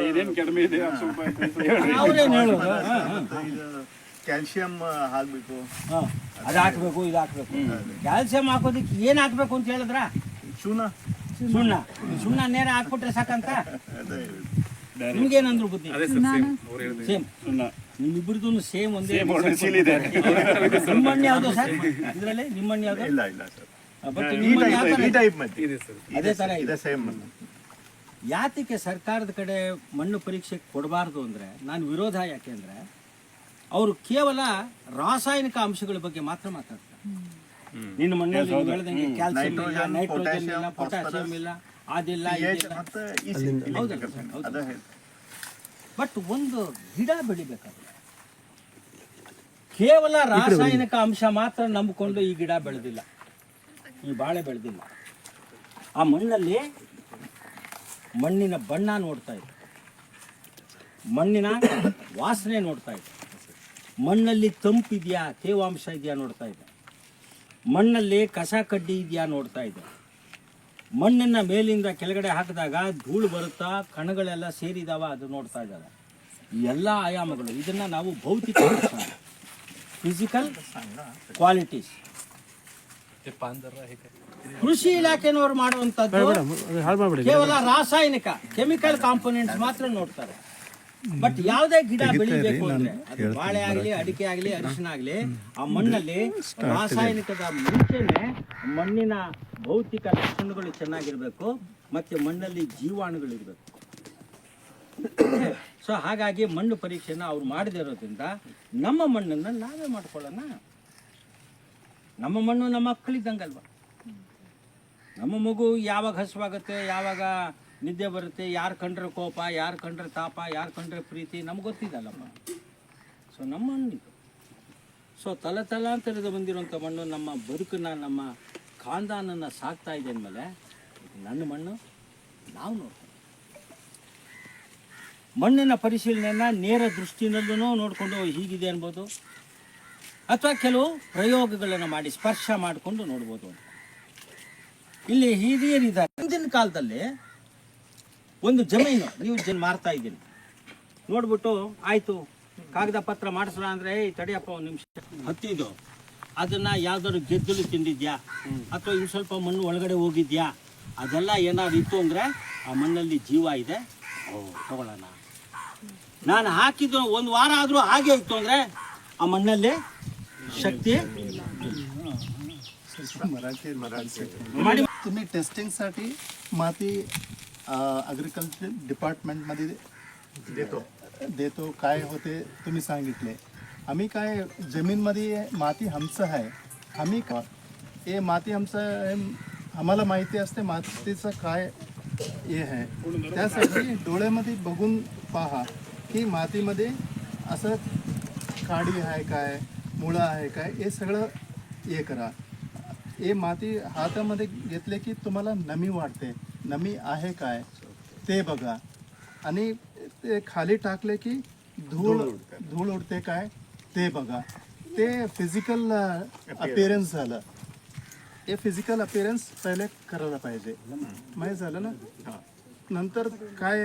ಇದೇನು ಕಡಿಮೆ ಇದೆ ಸ್ವಲ್ಪ ಅವ್ರೇನು ಹೇಳೋದು ಕ್ಯಾಲ್ಸಿಯಂ ಹಾಕ್ಬೇಕು, ಅದು ಹಾಕ್ಬೇಕು, ಇದು ಹಾಕ್ಬೇಕು. ಕ್ಯಾಲ್ಸಿಯಂ ಹಾಕೋದಕ್ಕೆ ಏನು ಹಾಕ್ಬೇಕು ಅಂತ ಹೇಳಿದ್ರ? ಸುಣ್ಣ ನೇರ ಹಾಕ್ಬಿಟ್ರೆ ಸಾಕಂತ. ನಿಮ್ಗೇನಂದ್ರು ಬುದ್ಧಿ? ಸೇಮ್ ನಿಮ್ಮಿಬ್ರದ್ದು ಸೇಮ್ ಒಂದೇ. ನಿಮ್ಮಣ್ಣ ಯಾವ್ದು ಸರ್ ಇದರಲ್ಲಿ? ನಿಮ್ಮಣ್ಣ ಯಾವ್ದು? ಅದೇ ತರ ಇದೆ. ಯಾತಕ್ಕೆ ಸರ್ಕಾರದ ಕಡೆ ಮಣ್ಣು ಪರೀಕ್ಷೆ ಕೊಡಬಾರ್ದು ಅಂದ್ರೆ ನಾನು ವಿರೋಧ. ಯಾಕೆಂದ್ರೆ ಅವರು ಕೇವಲ ರಾಸಾಯನಿಕ ಅಂಶಗಳ ಬಗ್ಗೆ ಮಾತ್ರ ಮಾತಾಡ್ತಾರೆ. ನಿನ್ನ ಮಣ್ಣಲ್ಲಿ ಬೆಳೆದಂಗೆ ಕ್ಯಾಲ್ಸಿಯಂ ಇಲ್ಲ, ನೈಟ್ರೋಜನ್ ಇಲ್ಲ, ಪೊಟ್ಯಾಸಿಯಂ ಇಲ್ಲ, ಅದಿಲ್ಲ, ಹೌದಲ್ಲ. ಬಟ್ ಒಂದು ಗಿಡ ಬೆಳಿಬೇಕಾದ್ರೆ ಕೇವಲ ರಾಸಾಯನಿಕ ಅಂಶ ಮಾತ್ರ ನಂಬಿಕೊಂಡು ಈ ಗಿಡ ಬೆಳೆದಿಲ್ಲ, ಈ ಬಾಳೆ ಬೆಳೆದಿಲ್ಲ. ಆ ಮಣ್ಣಲ್ಲಿ ಮಣ್ಣಿನ ಬಣ್ಣ ನೋಡ್ತಾ ಇದೆ, ಮಣ್ಣಿನ ವಾಸನೆ ನೋಡ್ತಾ ಇದೆ, ಮಣ್ಣಲ್ಲಿ ತಂಪಿದೆಯಾ, ತೇವಾಂಶ ಇದೆಯಾ ನೋಡ್ತಾ ಇದೆ, ಮಣ್ಣಲ್ಲಿ ಕಸ ಕಡ್ಡಿ ಇದೆಯಾ ನೋಡ್ತಾ ಇದೆ, ಮಣ್ಣನ್ನು ಮೇಲಿಂದ ಕೆಳಗಡೆ ಹಾಕಿದಾಗ ಧೂಳು ಬರುತ್ತಾ, ಕಣಗಳೆಲ್ಲ ಸೇರಿದಾವ ಅದು ನೋಡ್ತಾ ಇದ್ದಾರೆ. ಈ ಎಲ್ಲ ಆಯಾಮಗಳು ಇದನ್ನು ನಾವು ಭೌತಿಕ ಫಿಸಿಕಲ್ ಕ್ವಾಲಿಟೀಸ್ ಕೃಷಿ ಇಲಾಖೆನವರು ಮಾಡುವಂಥದ್ದು ಕೇವಲ ರಾಸಾಯನಿಕ ಕೆಮಿಕಲ್ ಕಾಂಪೋನೆಂಟ್ಸ್ ಮಾತ್ರ ನೋಡ್ತಾರೆ. ಬಟ್ ಯಾವುದೇ ಗಿಡ ಬೆಳಿಬೇಕು ಅಂದ್ರೆ ಅದು ಬಾಳೆ ಆಗಲಿ, ಅಡಿಕೆ ಆಗಲಿ, ಅರಿಶಿನ ಆಗಲಿ, ಆ ಮಣ್ಣಲ್ಲಿ ರಾಸಾಯನಿಕದ ಮುಂಚೆನೆ ಮಣ್ಣಿನ ಭೌತಿಕ ಲಕ್ಷಣಗಳು ಚೆನ್ನಾಗಿರ್ಬೇಕು, ಮತ್ತೆ ಮಣ್ಣಲ್ಲಿ ಜೀವಾಣುಗಳಿರ್ಬೇಕು. ಸೊ ಹಾಗಾಗಿ ಮಣ್ಣು ಪರೀಕ್ಷೆನ ಅವ್ರು ಮಾಡದೇ ಇರೋದ್ರಿಂದ ನಮ್ಮ ಮಣ್ಣನ್ನು ನಾವೇ ಮಾಡ್ಕೊಳ್ಳೋಣ. ನಮ್ಮ ಮಣ್ಣು ನಮ್ಮ ಮಕ್ಕಳಿದ್ದಂಗಲ್ವ. ನಮ್ಮ ಮಗು ಯಾವಾಗ ಹಸುವಾಗುತ್ತೆ, ಯಾವಾಗ ನಿದ್ದೆ ಬರುತ್ತೆ, ಯಾರು ಕಂಡ್ರೆ ಕೋಪ, ಯಾರು ಕಂಡ್ರೆ ತಾಪ, ಯಾರು ಕಂಡ್ರೆ ಪ್ರೀತಿ ನಮ್ಗೆ ಗೊತ್ತಿದ್ದಲ್ಲಮ್ಮ. ಸೊ ನಮ್ಮ ಮಣ್ಣಿದು. ಸೊ ತಲಾಂತರದ ಬಂದಿರುವಂಥ ಮಣ್ಣು ನಮ್ಮ ಬದುಕನ್ನು, ನಮ್ಮ ಖಾನ್ದಾನನ್ನು ಸಾಕ್ತಾ ಇದೆ ಅಂದಮೇಲೆ ನನ್ನ ಮಣ್ಣು ನಾವು ನೋಡ್ತೀವಿ. ಮಣ್ಣಿನ ಪರಿಶೀಲನೆಯನ್ನು ನೇರ ದೃಷ್ಟಿನಲ್ಲೂ ನೋಡಿಕೊಂಡು ಹೀಗಿದೆ ಅನ್ಬೋದು, ಅಥವಾ ಕೆಲವು ಪ್ರಯೋಗಗಳನ್ನು ಮಾಡಿ ಸ್ಪರ್ಶ ಮಾಡಿಕೊಂಡು ನೋಡ್ಬೋದು ಅಂತ. ಇಲ್ಲಿ ಹಿರಿಯರಿದ್ದಾರೆ. ಹಿಂದಿನ ಕಾಲದಲ್ಲಿ ಒಂದು ಜಮೀನು ನೀವು ಮಾರ್ತಾ ಇದ್ದೀನಿ ನೋಡ್ಬಿಟ್ಟು, ಆಯಿತು ಕಾಗದ ಪತ್ರ ಮಾಡಿಸೋಣ ಅಂದರೆ, ತಡಿಯಪ್ಪ ಒಂದು ನಿಮಿಷ, ಹತ್ತಿದ್ದು ಅದನ್ನು ಯಾವ್ದಾದ್ರು ಗೆದ್ದಲು ತಿಂದಿದ್ಯಾ ಅಥವಾ ಇನ್ನು ಸ್ವಲ್ಪ ಮಣ್ಣು ಒಳಗಡೆ ಹೋಗಿದ್ಯಾ, ಅದೆಲ್ಲ ಏನಾದ್ರು ಇತ್ತು ಅಂದರೆ ಆ ಮಣ್ಣಲ್ಲಿ ಜೀವ ಇದೆ, ತಗೊಳ್ಳೋಣ. ನಾನು ಹಾಕಿದ್ದು ಒಂದು ವಾರ ಆದರೂ ಹಾಗೆ ಇತ್ತು ಅಂದರೆ ಆ मन्नल्ले शक्ती तुम्ही टेस्टिंगसाठी माती ॲग्रिकल्चर डिपार्टमेंटमध्ये देतो काय होते तुम्ही सांगितले. आम्ही काय जमीनमध्ये माती आमचं आहे, आम्ही का हे माती आमचं आम्हाला माहिती असते मातीचं काय हे आहे. त्यासाठी डोळ्यामध्ये बघून पहा की मातीमध्ये असं काडी आहे काय, मुळा आहे काय, हे सगळं हे करा. हे माती हातामध्ये घेतले की तुम्हाला नमी वाटते, नमी आहे काय ते बघा. आणि ते खाली टाकले की धूळ उडते काय ते बघा. ते फिजिकल अपीयरन्स झालं. हे फिजिकल अपीयरन्स पहिले करायला पाहिजे. माहीत झालं ना. नंतर काय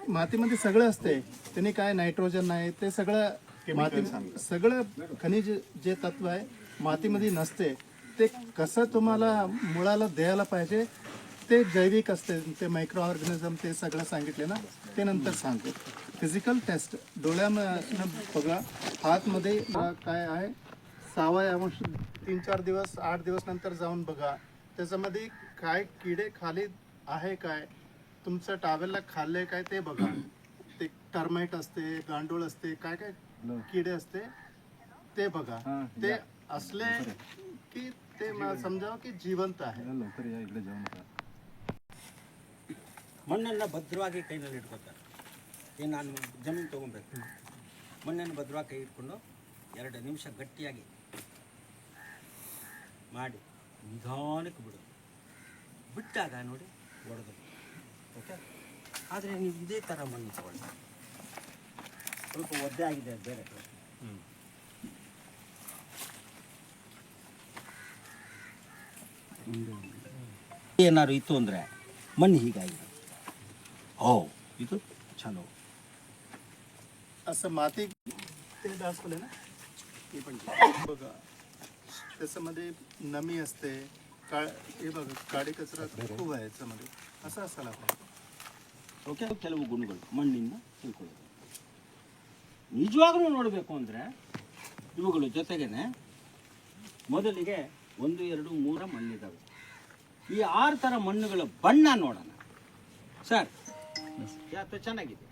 मातीमध्ये सगळं असते, त्याने काय नायट्रोजन नाही, ते सगळं माती सगळं खनिज जे तत्व आहे मातीमध्ये नसते, ते कसं तुम्हाला मुळाला द्यायला पाहिजे ते जैविक असते, ते मायक्रो ऑर्गॅनिझम ते सगळं सांगितले ना, ते नंतर सांगतो. फिजिकल टेस्ट डोळ्यानं बघा, हातमध्ये काय आहे 6 3-4 दिवस 8 दिवस नंतर जाऊन बघा त्याच्यामध्ये काय किडे खाली आहे काय, तुमचं टावेलला खाल्ले काय ते बघा. ते टर्माइट असते, गांडूळ असते, काय काय किडे असते ते बघा. ते असले की ते समजावं की जिवंत आहे. ಮಣ್ಣನ್ನು ಭದ್ರವಾಗಿ ಕೈನಲ್ಲಿ ಇಟ್ಕೋತಾರೆ. ಏನು ನಾನು ಜಮೀನು ತೊಗೊಬೇಕು, ಮಣ್ಣನ್ನು ಭದ್ರವಾಗಿ ಕೈ ಇಟ್ಕೊಂಡು 2 ನಿಮಿಷ ಗಟ್ಟಿಯಾಗಿ ಮಾಡಿ ನಿಧಾನಕ್ಕೆ ಬಿಡೋದು. ಬಿಟ್ಟಾಗ ನೋಡಿ ಹೊಡೆದು. ಓಕೆ, ಆದರೆ ನೀವು ಇದೇ ಥರ ಮಣ್ಣು ತಗೊಳ್ಳಿ, ಸ್ವಲ್ಪ ಒದ್ದೆ ಆಗಿದೆ ಬೇರೆ ಏನಾದ್ರು ಇತ್ತು ಅಂದರೆ ಮಣ್ಣು ಹೀಗಾಗಿದೆ, ಓ ಇದು ಚಾಲू असं माती ते दाखवले ना हे पण बघा त्याच्यामध्ये नमी असते हे बघा काळे कचरा खूप आहे याच्यामध्ये असं असायला पाहिजे ಓಕೆ ಕೆಲವು ಗುಣಗಳು ಮಣ್ಣಿಂದ ತಿಳ್ಕೊಳ್ಳೋದು ನಿಜವಾಗ್ಲೂ ನೋಡಬೇಕು ಅಂದರೆ ಇವುಗಳು ಜೊತೆಗೇನೆ ಮೊದಲಿಗೆ 1 2 3 ಮಣ್ಣಿದ್ದಾವೆ ಈ 6 ಥರ ಮಣ್ಣುಗಳ ಬಣ್ಣ ನೋಡೋಣ ಸರ್ ಯಾತ ಚೆನ್ನಾಗಿದೆ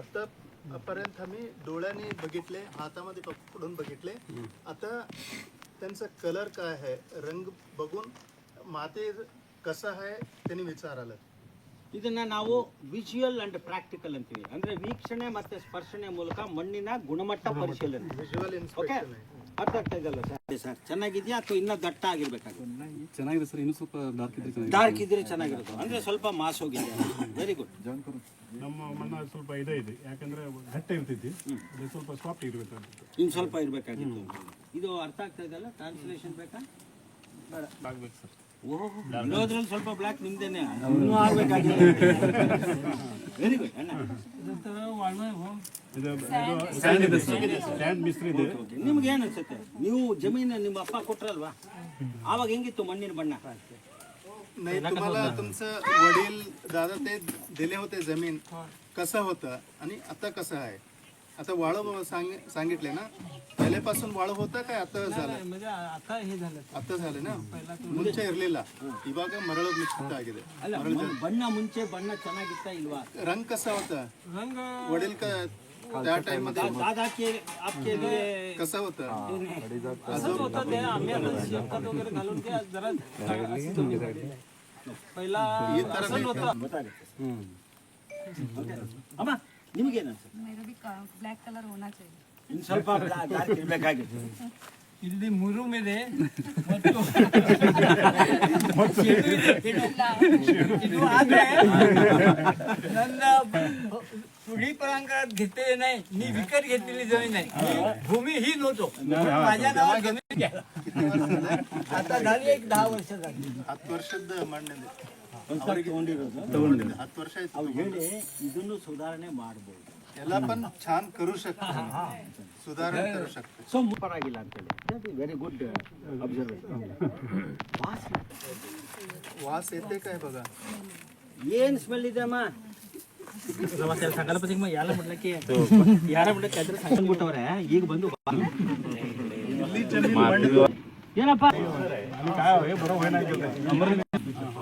आतापर्यंत आम्ही डोळ्याने बघितले हातामध्ये पकडून बघितले आता त्यांचा कलर काय आहे रंग बघून माती कसा आहे त्यांनी विचारलं ಇದನ್ನ ನಾವು ವಿಜುವಲ್ ಅಂಡ್ ಪ್ರಾಕ್ಟಿಕಲ್ ಅಂತೀವಿ ಅಂದ್ರೆ ವೀಕ್ಷಣೆ ಮತ್ತೆ ಸ್ಪರ್ಶನೆ ಮೂಲಕ ಮಣ್ಣಿನ ಗುಣಮಟ್ಟ ಪರಿಶೀಲನೆ विज्युअल ಓಕೆ इन्स्पेक्शन आहे ಅರ್ಥ ಆಗ್ತಾ ಇದೆಯಲ್ಲ ಸರ್ ಚೆನ್ನಾಗಿದೆಯಾ ಅಥವಾ ಇನ್ನೂ ದಟ್ಟ ಆಗಿರ್ಬೇಕಾಗುತ್ತೆ ಚೆನ್ನಾಗಿದೆ ಸರ್ ಇನ್ನೂ ಸ್ವಲ್ಪ ಡಾರ್ಕ್ ಇದ್ರೆ ಚೆನ್ನಾಗಿದೆ ಡಾರ್ಕ್ ಇದ್ರೆ ಚೆನ್ನಾಗಿರುತ್ತೆ ಅಂದ್ರೆ ಸ್ವಲ್ಪ ಮಾಸ್ ಹೋಗಿದೆ ವೆರಿ ಗುಡ್ ನಮ್ಮ ಮಣ್ಣು ಸ್ವಲ್ಪ ಇದೆ ಯಾಕಂದ್ರೆ ಗಟ್ಟ ಇರ್ತೈತಿ ಅದು ಸ್ವಲ್ಪ ಸಾಫ್ಟ್ ಇರಬೇಕಾಗಿತ್ತು ಇನ್ನು ಸ್ವಲ್ಪ ಇರಬೇಕಾಗಿತ್ತು ಇದು ಅರ್ಥ ಆಗ್ತಾ ಇದೆಯಲ್ಲ ಟ್ರಾನ್ಸ್ಲೇಷನ್ ಬೇಕಾ ಆಗ್ಬೇಕು ಸರ್ ಓಹೋ ಇರೋದ್ರಲ್ಲಿ ಸ್ವಲ್ಪ ಬ್ಲ್ಯಾಕ್ ನಿಮ್ದೇನೆ ಇನ್ನೂ ಆಗ್ಬೇಕಾಗಿದೆ ವೆರಿ ಗುಡ್ ಅಣ್ಣ ಇದು ಸ್ಟ್ಯಾಂಡ್ ಇದೆ ಸರ್ ಸ್ಟ್ಯಾಂಡ್ ಮಿಸ್ತ್ರಿ ಇದೆ ನಿಮ್ಗೆ ಏನು ಅನ್ಸುತ್ತೆ ನೀವು ಜಮೀನು ನಿಮ್ಮ ಅಪ್ಪ ಕೊಟ್ರಲ್ವಾ ಆವಾಗ ಹೆಂಗಿತ್ತು ಮಣ್ಣಿನ ಬಣ್ಣ नाही तुम्हाला तुमचं वडील दादा ते दिले होते जमीन कसं होतं आणि आता कसं आहे आता वाळू सांगितले ना पहिल्यापासून वाळू होतं काय आता झालं आता झालं ना ಮುಂಚೆ ಇರಲಿಲ್ಲ ಇವಾಗ ಮರಳು ಮಿಶ್ರಿತ ಆಗಿದೆ ಅಲ್ಲ ಬಣ್ಣ ಮುಂಚೆ ಬಣ್ಣ ಚೆನ್ನಾಗಿತ್ತಾ ಇಲ್ವಾ रंग कसा होता वडील का त्या टाइम मध्ये दादा के आपके लिए कसा होता ಅಮ್ಮ ನಿಮಗೇನು ಅನ್ಸುತ್ತೆ मेरा भी ब्लैक कलर होना चाहिए ಇನ್ನು ಸ್ವಲ್ಪ ಡಾರ್ಕ್ ಇರಬೇಕಾಗಿತ್ತು ಇಲ್ಲಿ ಮೂರು ಮೇಲೆ ಇದು ಆದ್ರೆ ನನ್ನ पुढी परांगणात घेतलेली नाही मी विकत घेतलेली जमीन आहे भूमी ही नव्हतो माझ्या नावात जमीन घ्या आता झाली एक 10 वर्ष झाली 10 ವರ್ಷದ ಮಣ್ಣಿದೆ ಒಂದ್ಸರಿ ತಗೊಂಡಿರೋದು 10 ವರ್ಷ ಆಯ್ತು ಅವ್ರು ಹೇಳಿ ಇದನ್ನು ಸುಧಾರಣೆ ಮಾಡ್ಬೋದು याला पण छान करू शकतो सुधारणा करू शकतो ಸೊ ಪರವಾಗಿಲ್ಲ ಅಂತೇಳಿ that is very good observation वास येते काय बघा ಏನು ಸ್ಮೆಲ್ ಇದೆ ಅಮ್ಮ ಸಂಕಲ್ಪತಿಗೆ ಯಾರ ಬಿಡ್ಲಕ್ಕೆ ಅದ್ರ ಸಂಬಿಟ್ಟವ್ರೆ ಈಗ ಬಂದು ಏನಪ್ಪ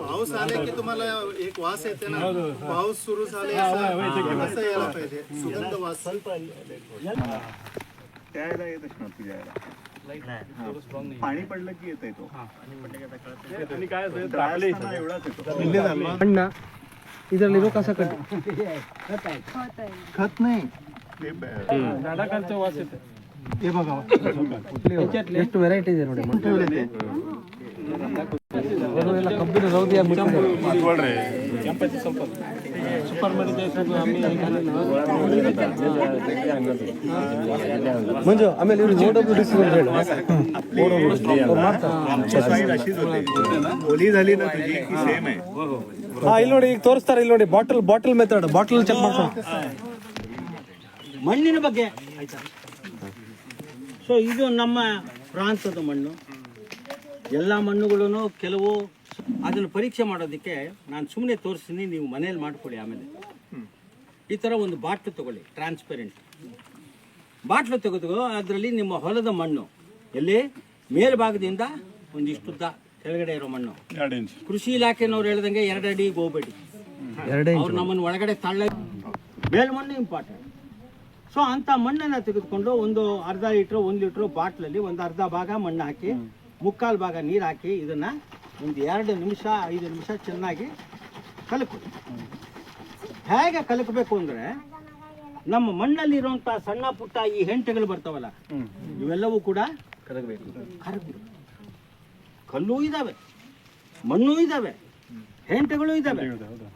पाऊस आले की तुम्हाला एक वास येते ना पाऊस सुरू झाले असं यायला पाहिजे सुगंध वास त्याला येत असणार तुझ्याला पाणी पडलं की येत येतो आणि काय असेल टाकले एवढाच येतो ಇದರಲ್ಲಿ ಕಸ ಕಟ್ಟಿ खत नाही झाडाखालचं वास येते हे बघा ಎಷ್ಟು ವೆರೈಟಿ ಇದೆ ನೋಡಿ ठेवले ते ಎಲ್ಲ ಕಬ್ಬಿನ ರೌದಿಯ ಮಂಜು ಆಮೇಲೆ ಇವ್ರು OWDC ಅಂತ ಹೇಳಿ ओली झाली ना तुझी की सेम आहे ಹಾ ಇಲ್ಲಿ ನೋಡಿ ಈಗ ತೋರಿಸ್ತಾರೆ ಇಲ್ಲಿ ನೋಡಿ ಬಾಟಲ್ ಮೆಥಡ್ ಬಾಟಲ್ ಚೆಕ್ ಮಾಡ್ಕೊಂಡು ಮಣ್ಣಿನ ಬಗ್ಗೆ ಸೊ ಇದು ನಮ್ಮ ಪ್ರಾಂತದ ಮಣ್ಣು ಎಲ್ಲ ಮಣ್ಣುಗಳನ್ನು ಕೆಲವು ಅದನ್ನು ಪರೀಕ್ಷೆ ಮಾಡೋದಕ್ಕೆ ನಾನು ಸುಮ್ಮನೆ ತೋರಿಸ್ತೀನಿ ನೀವು ಮನೇಲಿ ಮಾಡ್ಕೊಳ್ಳಿ ಆಮೇಲೆ ಈ ಥರ ಒಂದು ಬಾಟ್ಲು ತಗೊಳ್ಳಿ ಟ್ರಾನ್ಸ್ಪೆರೆಂಟ್ ಬಾಟ್ಲು ತೆಗೆದು ಅದರಲ್ಲಿ ನಿಮ್ಮ ಹೊಲದ ಮಣ್ಣು ಎಲ್ಲಿ ಮೇಲ್ಭಾಗದಿಂದ ಒಂದಿಷ್ಟುದ್ದ ಕೆಳಗಡೆ ಇರೋ ಮಣ್ಣು ಕೃಷಿ ಇಲಾಖೆನವ್ರು ಹೇಳ್ದಂಗೆ 2 ಅಡಿಗೆ ಹೋಗ್ಬೇಡಿ ಅವ್ರು ನಮ್ಮನ್ನು ಒಳಗಡೆ ತಳ್ಳ ಮೇಲ್ಮಣ್ಣು ಇಂಪಾರ್ಟೆಂಟ್ ಸೊ ಅಂಥ ಮಣ್ಣನ್ನು ತೆಗೆದುಕೊಂಡು ಒಂದು ಅರ್ಧ ಲೀಟ್ರು 1 ಲೀಟ್ರು ಬಾಟ್ಲಲ್ಲಿ ಒಂದು ಅರ್ಧ ಭಾಗ ಮಣ್ಣು ಹಾಕಿ 3/4 ಭಾಗ ನೀರು ಹಾಕಿ ಇದನ್ನು ಒಂದು 2 ನಿಮಿಷ 5 ನಿಮಿಷ ಚೆನ್ನಾಗಿ ಕಲಕಿ ಹೇಗೆ ಕಲಕಬೇಕು ಅಂದರೆ ನಮ್ಮ ಮಣ್ಣಲ್ಲಿರುವಂಥ ಸಣ್ಣ ಪುಟ್ಟ ಈ ಹೆಂಟೆಗಳು ಬರ್ತಾವಲ್ಲ ಇವೆಲ್ಲವೂ ಕೂಡ ಕರಗಬೇಕು ಕಲ್ಲೂ ಇದ್ದಾವೆ ಮಣ್ಣು ಇದ್ದಾವೆ ಹೆಂಟೆಗಳು ಇದ್ದಾವೆ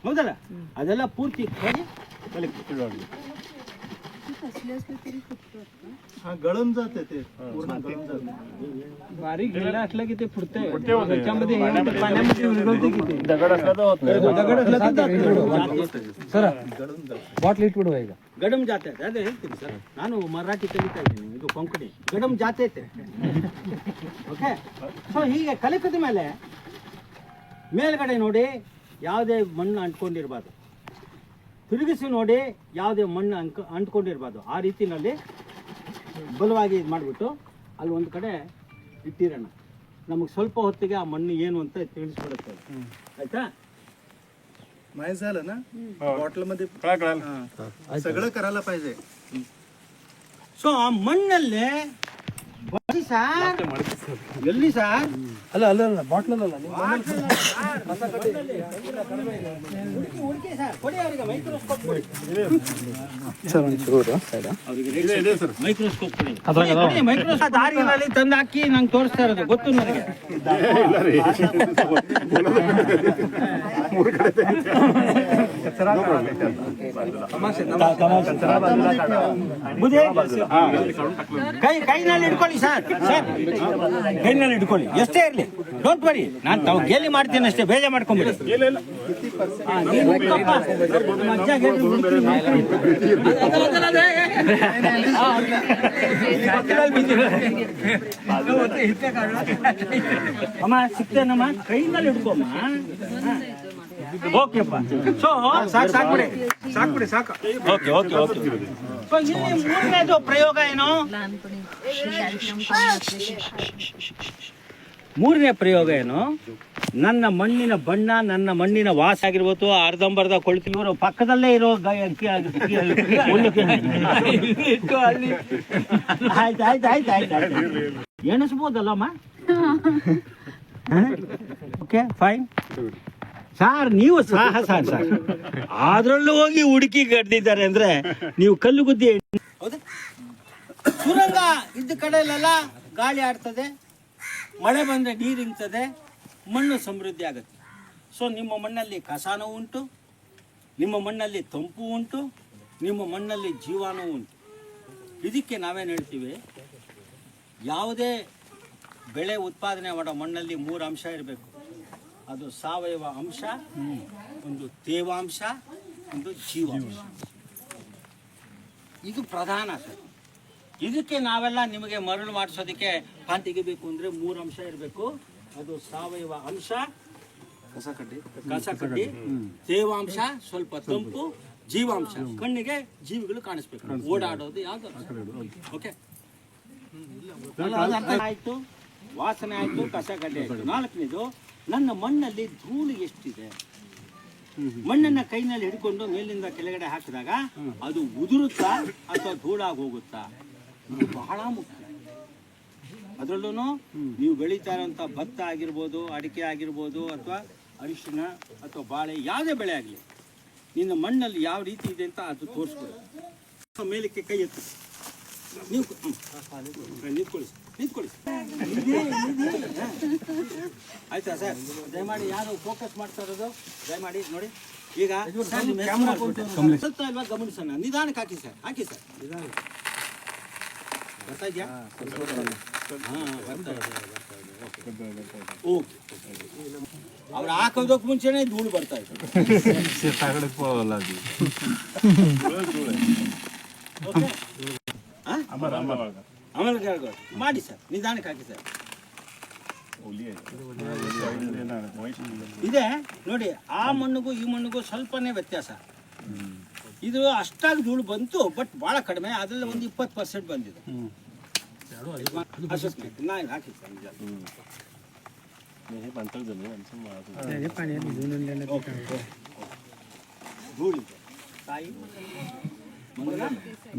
ಹೌದಲ್ಲ ಅದೆಲ್ಲ ಪೂರ್ತಿ ಹೋಗಿ ಕಲಕಿ कसली असली तरी फुटतात का? हा गळून जाते ते पूर्ण गळून जाते. बारीक गेला असला की ते फुटतंय त्याच्यामध्ये हे होतं, पाण्यामध्ये विरघळते की ते. दगड असला तर होत नाही. दगड असला तर ಸರ್ गळून जाते. ಬಾಟ್ಲ್ ಇಟ್ಬಿಡುವ ಈಗ. ಗಡಮ್ ಜಾತೆ ಅದೇ ಹೇಳ್ತೀನಿ ಸರ್, ನಾನು ಮರಾಠಿ ಕಲಿತಾ ಇದ್ದೀನಿ, ಇದು ಕೊಂಕಣಿ ಗಡಮ್ ಜಾತೈತೆ. ಓಕೆ, ಸೊ ಹೀಗೆ ಕಲಿಕದ ಮೇಲೆ ಮೇಲ್ಗಡೆ ನೋಡಿ ಯಾವುದೇ ಮಣ್ಣು ಅಂಟ್ಕೊಂಡಿರ್ಬಾರ್ದು, ತಿರುಗಿಸಿ ನೋಡಿ ಯಾವುದೇ ಮಣ್ಣು ಅಂಟ್ಕೊಂಡಿರ್ಬಾರ್ದು. ಆ ರೀತಿಯಲ್ಲಿ ಬಲವಾಗಿ ಇದು ಮಾಡಿಬಿಟ್ಟು ಅಲ್ಲಿ ಒಂದು ಕಡೆ ಇಟ್ಟಿರೋಣ. ನಮಗೆ ಸ್ವಲ್ಪ ಹೊತ್ತಿಗೆ ಆ ಮಣ್ಣು ಏನು ಅಂತ ತಿಳಿಸ್ಬಿಡುತ್ತೆ, ಆಯ್ತಾ? माहीत झालं ना, बॉटल मध्ये कळालं. सगळं करायला पाहिजे. ಸೊ ಆ ಮಣ್ಣಲ್ಲಿ ಬನ್ನಿ ಸರ್, ಎಲ್ಲಿ ಸರ್? ಅಲ್ಲ ಅಲ್ಲ ಅಲ್ಲ ಬಾಟ್ಲ್ ಅಲ್ಲ ಹುಡುಕಿ ಸರ್, ಕೊಡಿ ಅವರಿಗೆ ಮೈಕ್ರೋಸ್ಕೋಪ್ ಕೊಡಿ. ಮೈಕ್ರೋಸ್ಕೋಪ್ ಕೊಡಿ. ಮೈಕ್ರೋಸ್ಕೋಪ್ ದಾರಿನಲ್ಲಿ ತಂದು ಹಾಕಿ ನಂಗೆ ತೋರಿಸ್ತಾ ಇರೋದು ಗೊತ್ತು ನನಗೆ. ಕೈನಲ್ಲಿ ಹಿಡ್ಕೊಳ್ಳಿ ಸರ್, ಸರ್ ಕೈನಲ್ಲಿ ಹಿಡ್ಕೊಳ್ಳಿ, ಎಷ್ಟೇ ಇರಲಿ, ಡೋಂಟ್ ವರಿ, ನಾನು ತಾವು ಗೇಲಿ ಮಾಡ್ತೀನಿ ಅಷ್ಟೇ, ಬೇಜಾರು ಮಾಡ್ಕೊಂಬಿಡಿ. ಅಮ್ಮ ಸಿಕ್ತೇನಮ್ಮ, ಕೈನಲ್ಲಿ ಹಿಡ್ಕೊಮ್ಮ. ಓಕೆಪ್ಪ, ಸೊ ಸಾಕ್ಬಿಡಿ ಸಾಕ್ಬಿಡಿ ಸಾಕು. Okay okay okay. ಸೊ ಇಲ್ಲಿ ಮೂರನೇದು ಪ್ರಯೋಗ ಏನು? ಮೂರನೇ ಪ್ರಯೋಗ ಏನು? ನನ್ನ ಮಣ್ಣಿನ ಬಣ್ಣ, ನನ್ನ ಮಣ್ಣಿನ ವಾಸ ಆಗಿರ್ಬೋದು, ಅರ್ಧಂಬರ್ಧ ಕೊಳ್ತಿವರು ಪಕ್ಕದಲ್ಲೇ ಇರೋ ಆಯ್ತು ಆಯ್ತು ಆಯ್ತು ಆಯ್ತು ಆಯ್ತು ಎಣಿಸ್ಬೋದಲ್ಲಮ್ಮ? ಓಕೆ ಫೈನ್ ಸಾರ್, ನೀವು ಸಾಹಸ ಸರ್, ಅದ್ರಲ್ಲೂ ಹೋಗಿ ಹುಡುಕಿ ಕಡ್ದಿದ್ದಾರೆ ಅಂದ್ರೆ ನೀವು ಕಲ್ಲು ಗುದ್ದಿ. ಹೌದಾ? ಸುರಂಗ ಇದ್ದ ಕಡೆಯಲ್ಲೆಲ್ಲ ಗಾಳಿ ಆಡ್ತದೆ, ಮಳೆ ಬಂದರೆ ನೀರು ಇಂಗ್ತದೆ, ಮಣ್ಣು ಸಮೃದ್ಧಿ ಆಗುತ್ತೆ. ಸೊ ನಿಮ್ಮ ಮಣ್ಣಲ್ಲಿ ಕಸನೂ ಉಂಟು, ನಿಮ್ಮ ಮಣ್ಣಲ್ಲಿ ತಂಪು ಉಂಟು, ನಿಮ್ಮ ಮಣ್ಣಲ್ಲಿ ಜೀವಾಣು ಉಂಟು. ಇದಕ್ಕೆ ನಾವೇನು ಹೇಳ್ತೀವಿ, ಯಾವುದೇ ಬೆಳೆ ಉತ್ಪಾದನೆ ಮಾಡೋ ಮಣ್ಣಲ್ಲಿ 3 ಅಂಶ ಇರಬೇಕು. ಅದು ಸಾವಯವ ಅಂಶ, ಒಂದು ತೇವಾಂಶ, ಒಂದು ಜೀವಾಂಶ. ಇದು ಪ್ರಧಾನ ಸರ್. ಇದಕ್ಕೆ ನಾವೆಲ್ಲ ನಿಮಗೆ ಮರಳು ಮಾಡಿಸೋದಕ್ಕೆ ಪಾನ್ ತೆಗಿಬೇಕು ಅಂದರೆ 3 ಅಂಶ ಇರಬೇಕು. ಅದು ಸಾವಯವ ಅಂಶ, ಕಸ ಕಡ್ಡಿ, ತೇವಾಂಶ, ಸ್ವಲ್ಪ ತಂಪು, ಜೀವಾಂಶ. ಕಣ್ಣಿಗೆ ಜೀವಿಗಳು ಕಾಣಿಸ್ಬೇಕು, ಓಡಾಡೋದು ಯಾವುದು. ಓಕೆ, ಆಯ್ತು, ವಾಸನೆ ಆಯ್ತು, ಕಸ ಕಡ್ಡಿ ಆಯ್ತು. 4ನೇದು, ನನ್ನ ಮಣ್ಣಲ್ಲಿ ಧೂಳು ಎಷ್ಟಿದೆ. ಮಣ್ಣನ್ನ ಕೈನಲ್ಲಿ ಹಿಡ್ಕೊಂಡು ಮೇಲಿಂದ ಕೆಳಗಡೆ ಹಾಕಿದಾಗ ಅದು ಉದುರುತ್ತಾ ಅಥವಾ ಧೂಳಾಗಿ ಹೋಗುತ್ತಾ, ಇದು ಬಹಳ ಮುಖ್ಯ. ಅದರಲ್ಲೂ ನೀವು ಬೆಳೀತಾ ಇರೋಂಥ ಭತ್ತ ಆಗಿರ್ಬೋದು, ಅಡಿಕೆ ಆಗಿರ್ಬೋದು, ಅಥವಾ ಅರಿಶಿನ ಅಥವಾ ಬಾಳೆ, ಯಾವುದೇ ಬೆಳೆ ಆಗಲಿ, ನಿನ್ನ ಮಣ್ಣಲ್ಲಿ ಯಾವ ರೀತಿ ಇದೆ ಅಂತ ಅದು ತೋರಿಸ್ಕೊಡಿ. ಮೇಲಕ್ಕೆ ಕೈ ಎತ್ತಿ ನೀವು ನಿಂತ್ಕೊಳ್ಳಿ ನಿಂತ್ಕೊಳ್ಳಿ. ಆಯ್ತಾ ಸರ್? ದಯಮಾಡಿ ಯಾರು ಫೋಕಸ್ ಮಾಡ್ತಾ ಇರೋದು ದಯಮಾಡಿ ನೋಡಿ. ಈಗ ಸುತ್ತ ಅಲ್ವಾ ಗಮನಿಸೋಣ, ನಿಧಾನಕ್ಕೆ ಹಾಕಿ ಸರ್, ಹಾಕಿ ಸರ್, ನಿಧಾನ. ಬರ್ತಾ ಇದೆಯಾ? ಹಾಂ ಬರ್ತಾ ಇದೆ. ಓಕೆ, ಅವ್ರು ಹಾಕೋದಕ್ಕೆ ಮುಂಚೆನೇ ಧೂಳು ಬರ್ತಾ ಇದೆ. ಓಕೆ, ಆಮೇಲೆ ಮಾಡಿ ಸರ್, ನಿಧಾನಕ್ಕೆ ಹಾಕಿ ಸರ್. ಇದೆ ನೋಡಿ, ಆ ಮಣ್ಣಿಗೂ ಈ ಮಣ್ಣಿಗೂ ಸ್ವಲ್ಪನೇ ವ್ಯತ್ಯಾಸ. ಇದು ಅಷ್ಟಾಗಿ ಧೂಳು ಬಂತು, ಬಟ್ ಭಾಳ ಕಡಿಮೆ. ಅದರಲ್ಲಿ ಒಂದು 20% ಬಂದಿದೆ. ನಾನು ಹಾಕಿ ಸರ್, ನಿಜ. ಧೂಳಿದೆ ತಾಯಿ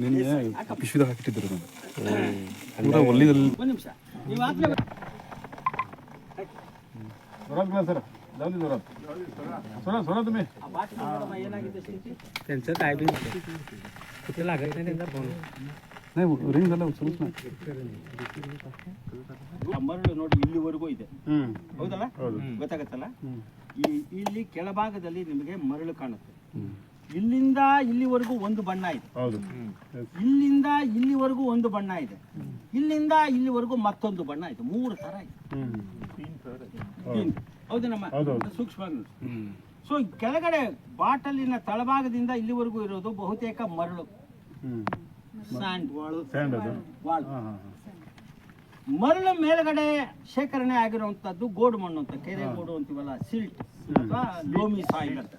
ನಿನ್ನೆ ಪಿಶ್ವಿದಾಗ ಹಾಕಿಟ್ಟಿದ್ರು ನಾನು ಪೂರಾ ಒಲ್ಲಿದಲ್ಲಿ. ಒಂದು ನಿಮಿಷ ನೀವು ಹಾಕ್ಲೇ सर जाऊ दे जोरात. सोडा तुम्ही. ಏನಾಗಿದೆ ಸ್ಥಿತಿ? त्यांचं टायमिंग कुठे लागत नाही त्यांचा फोन. नाही रिंग झालं उचलूच नाही. ಮರಳು ನೋಡಿ ಇಲ್ಲಿವರೆಗೂ ಇದೆ, ಹೌದಲ್ಲ? ಗೊತ್ತಾಗತ್ತಲ್ಲ? ಇಲ್ಲಿ ಕೆಳಭಾಗದಲ್ಲಿ ನಿಮಗೆ ಮರಳು ಕಾಣುತ್ತೆ. ಇಲ್ಲಿಂದ ಇಲ್ಲಿವರೆಗೂ ಒಂದು ಬಣ್ಣ ಇದೆ, ಹೌದು. ಇಲ್ಲಿಂದ ಇಲ್ಲಿವರೆಗೂ ಒಂದು ಬಣ್ಣ ಇದೆ, ಇಲ್ಲಿಂದ ಇಲ್ಲಿವರೆಗೂ ಮತ್ತೊಂದು ಬಣ್ಣ ಇದೆ. 3 ತರ ಇದೆ. ಹೌದು ನಮ್ಮ ಸೂಕ್ಷ್ಮ. ಸೊ ಕೆಳಗಡೆ ಬಾಟಲಿನ ತಳಭಾಗದಿಂದ ಇಲ್ಲಿವರೆಗೂ ಇರೋದು ಬಹುತೇಕ ಮರಳು, ಸ್ಯಾಂಡ್, ವಾಳು. ಮರಳು ಮೇಲ್ಗಡೆ ಶೇಖರಣೆ ಆಗಿರುವಂತದ್ದು ಗೋಡು ಮಣ್ಣು ಅಂತ, ಕೆರೆ ಗೋಡು ಅಂತೀವಲ್ಲ, ಸಿಲ್ಟ್ ಅಥವಾ ಲೋಮಿ ಸಾಯಿಲ್ ಅಂತ.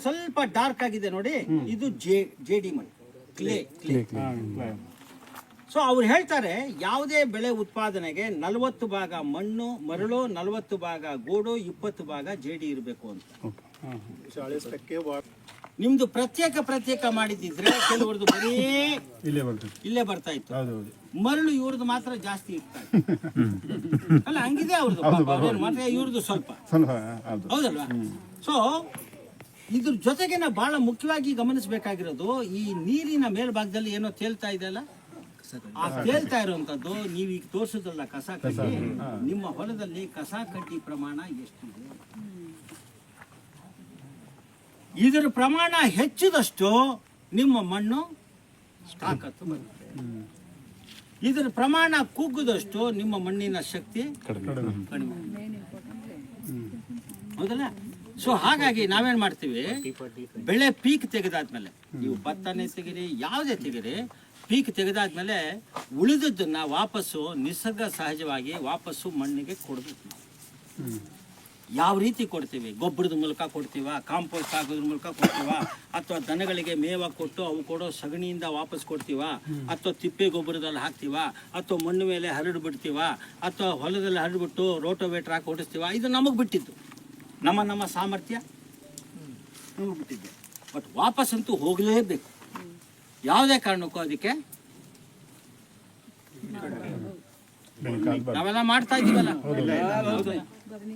ಸ್ವಲ್ಪ ಡಾರ್ಕ್ ಆಗಿದೆ ನೋಡಿ, ಇದು ಜೇಡಿ ಮಣ್ಣು, ಕ್ಲೇ. ಸೊ ಅವ್ರು ಹೇಳ್ತಾರೆ ಯಾವುದೇ ಬೆಳೆ ಉತ್ಪಾದನೆಗೆ 40 ಭಾಗ ಮಣ್ಣು ಮರಳು, 40 ಭಾಗ ಗೋಡು, 20 ಭಾಗ ಜೇಡಿ ಇರಬೇಕು ಅಂತ. 40% ನಿಮ್ದು ಪ್ರತ್ಯೇಕ ಮಾಡಿದ್ರೆ ಕೆಲವ್ರದ್ದು ಬರೀ ಇಲ್ಲೇ ಬರ್ತಾ ಇತ್ತು, ಮರಳು ಇವ್ರದ್ದು ಮಾತ್ರ ಜಾಸ್ತಿ ಇರ್ತಾ ಇತ್ತು. ಅಲ್ಲ ಹಂಗಿದೆ ಅವ್ರದ್ದು ಮಾತ್ರ, ಇವ್ರದ್ದು ಸ್ವಲ್ಪ, ಹೌದಲ್ವಾ? ಸೊ ಇದ್ರ ಜೊತೆಗೆ ನಾವು ಬಹಳ ಮುಖ್ಯವಾಗಿ ಗಮನಿಸಬೇಕಾಗಿರೋದು, ಈ ನೀರಿನ ಮೇಲ್ಭಾಗದಲ್ಲಿ ಏನೋ ತೇಲ್ತಾ ಇದೆಯಲ್ಲ, ಆ ತೇಲ್ತಾ ಇರುವಂತದ್ದು ನೀವು ಈಗ ತೋರಿಸೋದಲ್ಲ ಕಸ ಕಡ್ಡಿ, ನಿಮ್ಮ ಹೊಲದಲ್ಲಿ ಕಸ ಕಡ್ಡಿ ಪ್ರಮಾಣ ಎಷ್ಟಿದೆ. ಇದರ ಪ್ರಮಾಣ ಹೆಚ್ಚಿದಷ್ಟು ನಿಮ್ಮ ಮಣ್ಣು ತಾಕತ್ತು ಬರುತ್ತೆ. ಇದರ ಪ್ರಮಾಣ ಕುಗ್ಗದಷ್ಟು ನಿಮ್ಮ ಮಣ್ಣಿನ ಶಕ್ತಿ ಕಡಿಮೆ. ಹೌದಲ್ಲ? ಸೊ ಹಾಗಾಗಿ ನಾವೇನ್ ಮಾಡ್ತೀವಿ, ಬೆಳೆ ಪೀಕ್ ತೆಗೆದಾದ್ಮೇಲೆ, ನೀವು ಭತ್ತನೇ ತೆಗಿರಿ ಯಾವುದೇ ತೆಗಿರಿ, ಪೀಕ್ ತೆಗೆದಾದ್ಮೇಲೆ ಉಳಿದದ್ದನ್ನ ವಾಪಸ್ಸು ನಿಸರ್ಗ ಸಹಜವಾಗಿ ವಾಪಸ್ಸು ಮಣ್ಣಿಗೆ ಕೊಡಬೇಕು. ಯಾವ ರೀತಿ ಕೊಡ್ತೀವಿ? ಗೊಬ್ಬರದ ಮೂಲಕ ಕೊಡ್ತೀವ, ಕಾಂಪೋಸ್ಟ್ ಹಾಕೋದ್ರ ಮೂಲಕ ಕೊಡ್ತೀವ, ಅಥವಾ ದನಗಳಿಗೆ ಮೇವ ಕೊಟ್ಟು ಅವು ಕೊಡೋ ಸಗಣಿಯಿಂದ ವಾಪಸ್ ಕೊಡ್ತೀವ, ಅಥವಾ ತಿಪ್ಪೆ ಗೊಬ್ಬರದಲ್ಲಿ ಹಾಕ್ತೀವ, ಅಥವಾ ಮಣ್ಣು ಮೇಲೆ ಹರಡು ಬಿಡ್ತೀವ, ಅಥವಾ ಹೊಲದಲ್ಲಿ ಹರಡ್ಬಿಟ್ಟು ರೋಟೋವೇಟ್ರ್ ಹಾಕಿ ಓಡಿಸ್ತೀವ. ಇದು ನಮಗೆ ಬಿಟ್ಟಿದ್ದು, ನಮ್ಮ ಸಾಮರ್ಥ್ಯ ನಮಗೆ ಬಿಟ್ಟಿದ್ದೆ. ಬಟ್ ವಾಪಸ್ ಅಂತೂ ಹೋಗಲೇಬೇಕು, ಯಾವುದೇ ಕಾರಣಕ್ಕೂ. ಅದಕ್ಕೆ ನಾವೆಲ್ಲ ಮಾಡ್ತಾ ಇದ್ದೀವಲ್ಲ,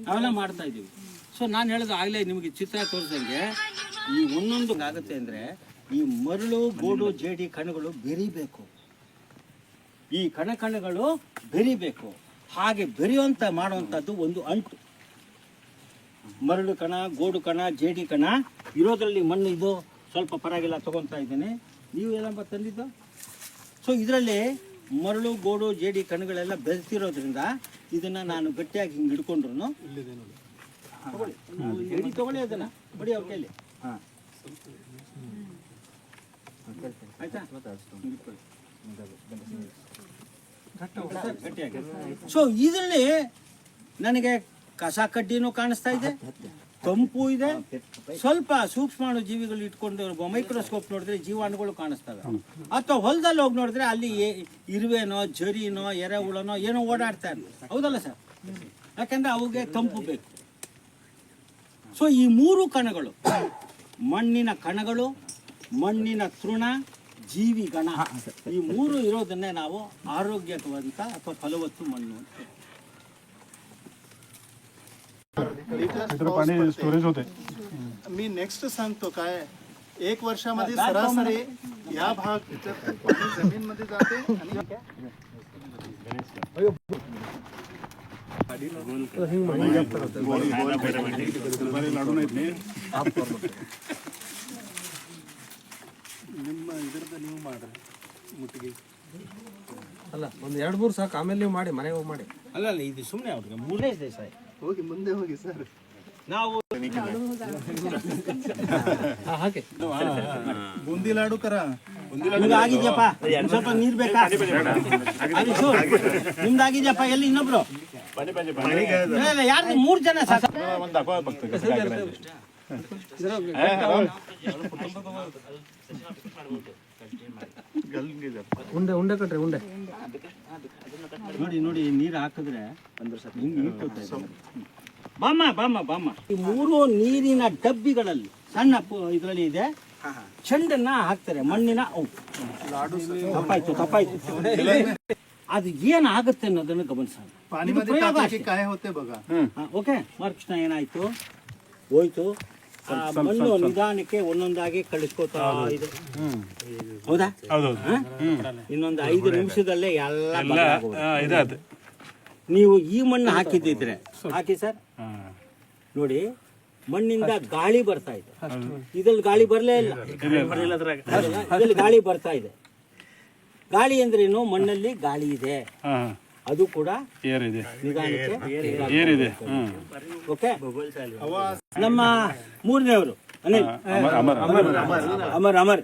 ನಾವೆಲ್ಲ ಮಾಡ್ತಾ ಇದ್ದೀವಿ. ಸೊ ನಾನು ಹೇಳೋದು ಆಗಲೇ ನಿಮಗೆ ಚಿತ್ರ ತೋರಿಸ್ದಂಗೆ, ಈ ಒಂದೊಂದು ಆಗುತ್ತೆ ಅಂದರೆ ಈ ಮರಳು ಗೋಡು ಜೇಡಿ ಕಣಗಳು ಬೆರಿಬೇಕು, ಈ ಕಣಗಳು ಬೆರಿಬೇಕು. ಹಾಗೆ ಬೆರೆಯುವಂಥ ಮಾಡುವಂಥದ್ದು ಒಂದು ಅಂಟು. ಮರಳು ಕಣ, ಗೋಡು ಕಣ, ಜೇಡಿ ಕಣ ಇರೋದ್ರಲ್ಲಿ ಮಣ್ಣು ಇದು ಸ್ವಲ್ಪ ಪರವಾಗಿಲ್ಲ ತಗೊತಾ ಇದ್ದೇನೆ, ನೀವು ಎಲ್ಲ ತಂದಿದ್ದು. ಸೊ ಇದರಲ್ಲಿ ಮರಳು ಗೋಡು ಜೇಡಿ ಕಣಗಳೆಲ್ಲ ಬೆರೆತಿರೋದ್ರಿಂದ ಇದನ್ನ ನಾನು ಗಟ್ಟಿಯಾಗಿ ಹಿಂಗೆ ಹಿಡ್ಕೊಂಡ್ರು ತಗೊಳ್ಳಿ, ಜೇಡಿ ತಗೊಳ್ಳಿ, ಅದನ್ನ ಬಡಿ ಅವ್ರ ಕೈಲಿ. ಹಾಂ ಆಯ್ತಾ? ಗಟ್ಟಿಯಾಗಿ. ಸೊ ಇದರಲ್ಲಿ ನನಗೆ ಕಸ ಕಡ್ಡಿನೂ ಕಾಣಿಸ್ತಾ ಇದೆ, ತಂಪು ಇದೆ, ಸ್ವಲ್ಪ ಸೂಕ್ಷ್ಮಾಣು ಜೀವಿಗಳು ಇಟ್ಕೊಂಡು ಮೈಕ್ರೋಸ್ಕೋಪ್ ನೋಡಿದ್ರೆ ಜೀವಾಣುಗಳು ಕಾಣಿಸ್ತವೆ. ಅಥವಾ ಹೊಲದಲ್ಲಿ ಹೋಗಿ ನೋಡಿದ್ರೆ ಅಲ್ಲಿ ಇರುವೆನೋ ಜರಿನೋ ಎರೆಹುಳನೋ ಏನೋ ಓಡಾಡ್ತಾ ಇರ್ತದೆ. ಹೌದಲ್ಲ ಸರ್? ಯಾಕಂದ್ರೆ ಅವುಗೆ ತಂಪು ಬೇಕು. ಸೊ ಈ 3 ಕಣಗಳು, ಮಣ್ಣಿನ ಕಣಗಳು, ಮಣ್ಣಿನ ತೃಣ, ಜೀವಿಗಣ, ಈ 3 ಇರೋದನ್ನೇ ನಾವು ಆರೋಗ್ಯವಂತ ಅಥವಾ ಫಲವತ್ತು ಮಣ್ಣು ಅಂತ. पाणी स्टोरेज होते. मी नेक्स्ट सांगतो काय, 1 वर्षामध्ये सरासरी या भाग पाणी जमीन मध्ये जाते आणि लाडू नाहीत नाही. ನಿಮ್ಮ ಇದರದ ನೀವು ಮಾಡ್ರಿ ಮುಟ್ಟಿಗೆ. ಅಲ್ಲ ಒಂದು 2-3 ಸಾಕು, ಆಮೇಲೆ ನೀವು ಮಾಡಿ ಮನೆಗೆ ಹೋಗಿ ಮಾಡಿ. ಅಲ್ಲ ಇದು ಸುಮ್ಮನೆ ಅವ್ರಿಗೆ 3ನೇ ದಿವಸ ಹೋಗಿ ಮುಂದೆ ಹೋಗಿ ಸರ್. ನಾವು ಹಾಗೆ ಬುಂದಿ ಲಾಡು ಕರಾ. ನಿಮ್ದು ಆಗಿದ್ಯಪ್ಪ, ಸ್ವಲ್ಪ ನೀರು ಬೇಕಾ? ನಿಮ್ದು ಆಗಿದ್ಯಪ್ಪ? ಎಲ್ಲಿ ಇನ್ನೊಬ್ರು? ಯಾರು? 3 ಜನ ಸಾಕು. ಉಂಡೆ ಉಂಡೆ ಕಟ್ರಿ, ಉಂಡೆ ನೋಡಿ ನೀರು ಹಾಕಿದ್ರೆ ಬಾಮ ಈ 3 ನೀರಿನ ಡಬ್ಬಿಗಳಲ್ಲಿ ಸಣ್ಣ ಇದರಲ್ಲಿ ಇದೆ, ಚೆಂಡನ್ನ ಹಾಕ್ತಾರೆ ಮಣ್ಣಿನ. ತಪ್ಪಾಯ್ತು. ಅದು ಏನಾಗುತ್ತೆ ಅನ್ನೋದನ್ನು ಗಮನಿಸೋಣ. काय होते बघा. ಓಕೆ ಮಾರ್ಕೃಷ್ಣ, ಏನಾಯ್ತು? ಹೋಯ್ತು. ಮಣ್ಣು ನಿಧಾನಕ್ಕೆ ಒಂದೊಂದಾಗಿ ಕಳಿಸ್ಕೋತಾ ಇದೆ. ಹೌದಾ? ಇನ್ನೊಂದು 5 ನಿಮಿಷದಲ್ಲೇ ಎಲ್ಲ ನೀವು ಈ ಮಣ್ಣು ಹಾಕಿದ್ದಿದ್ರೆ ಹಾಕಿ ಸರ್. ನೋಡಿ ಮಣ್ಣಿಂದ ಗಾಳಿ ಬರ್ತಾ ಇದೆ. ಇದ್ರಲ್ಲಿ ಗಾಳಿ ಬರಲೇ ಇಲ್ಲ, ಇದ್ರಲ್ಲಿ ಗಾಳಿ ಬರ್ತಾ ಇದೆ. ಗಾಳಿ ಅಂದ್ರೇನು? ಮಣ್ಣಲ್ಲಿ ಗಾಳಿ ಇದೆ, ಅದು ಕೂಡ ಏರಿದೆ. ನಿಧಾನಕ್ಕೆ. ಓಕೆ, ನಮ್ಮ ಮೂರನೇವರು ಅನಿಲ್ ಅಮರ್ ಅಮರ್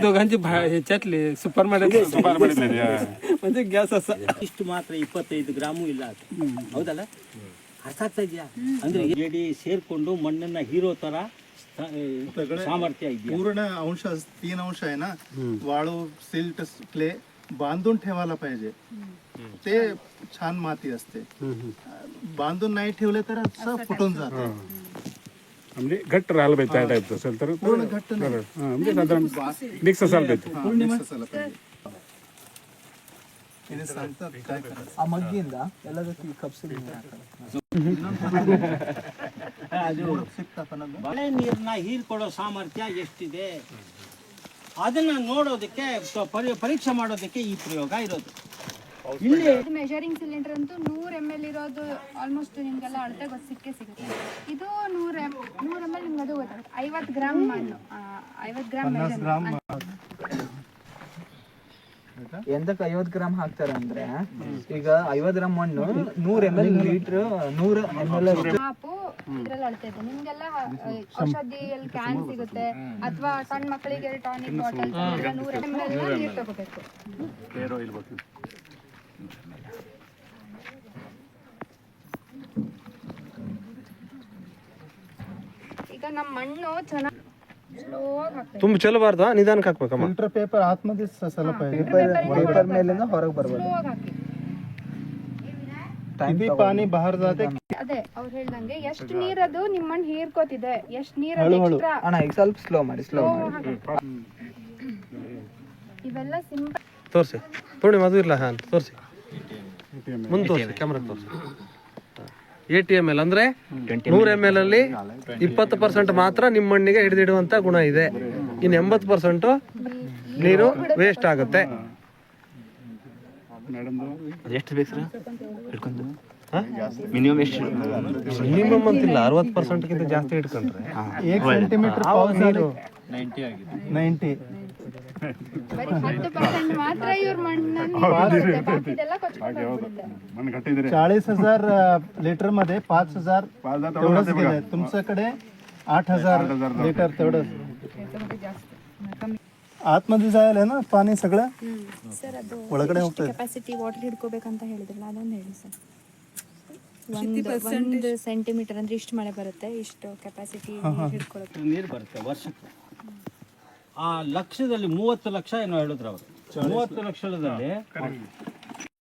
दोघांची ह्याच्यातली सुपर म्हणजे गॅस असा ಇಷ್ಟು ಮಾತ್ರ 25 ಗ್ರಾಮು ಇಲ್ಲ ಅದು. ಹೌದಲ್ಲ? ಅರ್ಥ ಆಗ್ತಾ ಇದೆಯಾ? ಅಂದ್ರೆ ಜೇಡಿ ಸೇರ್ಕೊಂಡು ಮಣ್ಣನ್ನ ಹೀರೋ ತರ सामर्थ्य आहे. पूर्ण अंश 3 अंश आहे ना, वाळू, सिल्ट, क्ले बांधून ठेवायला पाहिजे. ते छान माती असते. बांधून नाही ठेवले तर असं फुटून जाते. म्हणजे घट्ट राहिलं पाहिजे त्या टाईपचं असेल तर पूर्ण घट्ट नाही. म्हणजे साधारण मिक्स असायला पाहिजे. mix असायला पाहिजे. हे सांगतात काय करायचं. ಆ ಮಗ್ಗಿಂದ ಎಲ್ಲದಕ್ಕೂ ಕಪ್ಸಿಗೆ ಮಳೆ ನೀರನ್ನ ಹೀರ್ಕೊಡೋ ಸಾಮರ್ಥ್ಯ ಎಷ್ಟಿದೆ ಅದನ್ನ ನೋಡೋದಕ್ಕೆ ಪರೀಕ್ಷೆ ಮಾಡೋದಕ್ಕೆ ಈ ಪ್ರಯೋಗ ಇರೋದು. ಇಲ್ಲಿ ಮೆಜರಿಂಗ್ ಸಿಲಿಂಡರ್ ಅಂತೂ 100 ml ಇರೋದು ಆಲ್ಮೋಸ್ಟ್ ನಿಮ್ಗೆಲ್ಲ ಅಳತೆ ಸಿಕ್ಕೇ ಸಿಗುತ್ತೆ. ಇದು 100 ml ನಿಮ್ಗೆ ಅದು ಗೊತ್ತಾಗುತ್ತೆ. 50 ಗ್ರಾಮ್ ಮಣ್ಣು, 50 ಗ್ರಾಮ್ ಎಂದಕ್ಕೆ 50 ಗ್ರಾಮ್ ಹಾಕ್ತಾರೆ ಅಂದ್ರೆ, ಈಗ 50 ಗ್ರಾಮ್ ಮಣ್ಣು 100 ml ಲೀಟರ್ 100 ml ಮಾಪು ಇದ್ರಲ್ಲಿ ಅಳತೆ ಇದೆ. ನಿಮ್ಗೆಲ್ಲ ಔಷಧಿಯಲ್ಲಿ ಕ್ಯಾನ್ ಸಿಗುತ್ತೆ, ಅಥವಾ ಸಣ್ಣ ಮಕ್ಕಳಿಗೆ ಟಾನಿಕ್ ಬಾಟಲ್ 100 ml ನೀರು ತಗೋಬೇಕು. ಈಗ ನಮ್ಮ ಮಣ್ಣು ಚೆನ್ನಾಗಿ ಸ್ಲೋ ಆಗಿ ಹಾಕ್ಬೇಕು. ತುಂಬ ಚೆಲ್ಲಬಾರ್ದು, ನಿಧಾನಕ್ಕೆ ಹಾಕ್ಬೇಕಮ್ಮ. फिल्टर पेपर आतमध्ये असायला पाहिजे. ಪೇಪರ್ ಮೇಲಿಂದ ಹೊರಗೆ ಬರ್ಬೋದು. ಸ್ಲೋ ಆಗಿ ಹಾಕಿ. किती पाणी बाहेर जाते. ಅದೇ ಅವ್ರು ಹೇಳ್ದಂಗೆ ಎಷ್ಟು ನೀರದು ನಿಮ್ಮ ಮಣ್ಣು ಹೀರ್ಕೋತಿದೆ, ಎಷ್ಟು ನೀರಲ್ಲಿ ಎಕ್ಸ್ಟ್ರಾ ಅಣ್ಣ ಈಗ ಸ್ವಲ್ಪ ಸ್ಲೋ ಮಾಡಿ, ಸ್ಲೋ ಮಾಡಿ. ಇವೆಲ್ಲ ಸಿಂಪಲ್. ತೋರಿಸಿ ಪೂರ್ಣಿಮಾ, ಅದು ಇಲ್ಲ. ಹಾಂ ತೋರಿಸಿ, ಮುಂದೆ ತೋರಿಸಿ, ಕ್ಯಾಮ್ರಾಗೆ ತೋರಿಸಿ. ATML ಅಂದ್ರೆ 100 ml ಅಲ್ಲಿ 20% ಮಾತ್ರ ನಿಮ್ಮ ಮಣ್ಣಿಗೆ ಹಿಡಿದಿಡುವಂತ ಗುಣ ಇದೆ. ಇನ್ನು 80% ನೀರು ವೇಸ್ಟ್ ಆಗುತ್ತೆ. ಎಷ್ಟು ಬೇಕು ಸರ್ ಹಿಡ್ಕೊಂಡು? ಮಿನಿಮಮ್ ಎಷ್ಟು? ಮಿನಿಮಮ್ ಅಂತಿಲ್ಲ, 60%ಗಿಂತ ಜಾಸ್ತಿ ಇಟ್ಕೊಂಡ್ರೆ 1 ಸೆಂಟಿಮೀಟರ್ ಪಾವ್ ನೀರು 90 ಬರೀ 10% ಮಾತ್ರ ಇವ್ರ ಮಣ್ಣನ್ನು ಬಾಕಿದೆಲ್ಲ ಕೊಚ್ಕೊಂಡು ಹೋಗ್ಬಿಡುತ್ತೆ. मन घट्ट 40,000 लिटर मध्ये 5,000 तेवढंच गेलंय. तुमच्याकडे 8,000 लिटर तेवढंच आतमध्ये जायला ना पाणी सगळं ಸರ್ ಅದು ಒಳಗಡೆ ಹೋಗ್ತದೆ. ಕೆಪಾಸಿಟಿ ವಾಟರ್ ಹಿಡ್ಕೋಬೇಕಂತ ಹೇಳಿದ್ರಲ್ಲ, ಅದೊಂದು ಹೇಳಿ ಸರ್. 1 ಸೆಂಟಿಮೀಟರ್ ಅಂದ್ರೆ ಇಷ್ಟು ಮಳೆ ಬರುತ್ತೆ, ಇಷ್ಟು ಕೆಪಾಸಿಟಿ ಹಿಡ್ಕೊಳ್ಳುತ್ತೆ. ನೀರು ಬರುತ್ತೆ ವರ್ಷಕ್ಕೆ. ಆ ಲಕ್ಷದಲ್ಲಿ 30 ಲಕ್ಷ ಏನೋ ಹೇಳಿದ್ರು ಅವರು. 30 ಲಕ್ಷದಲ್ಲಿ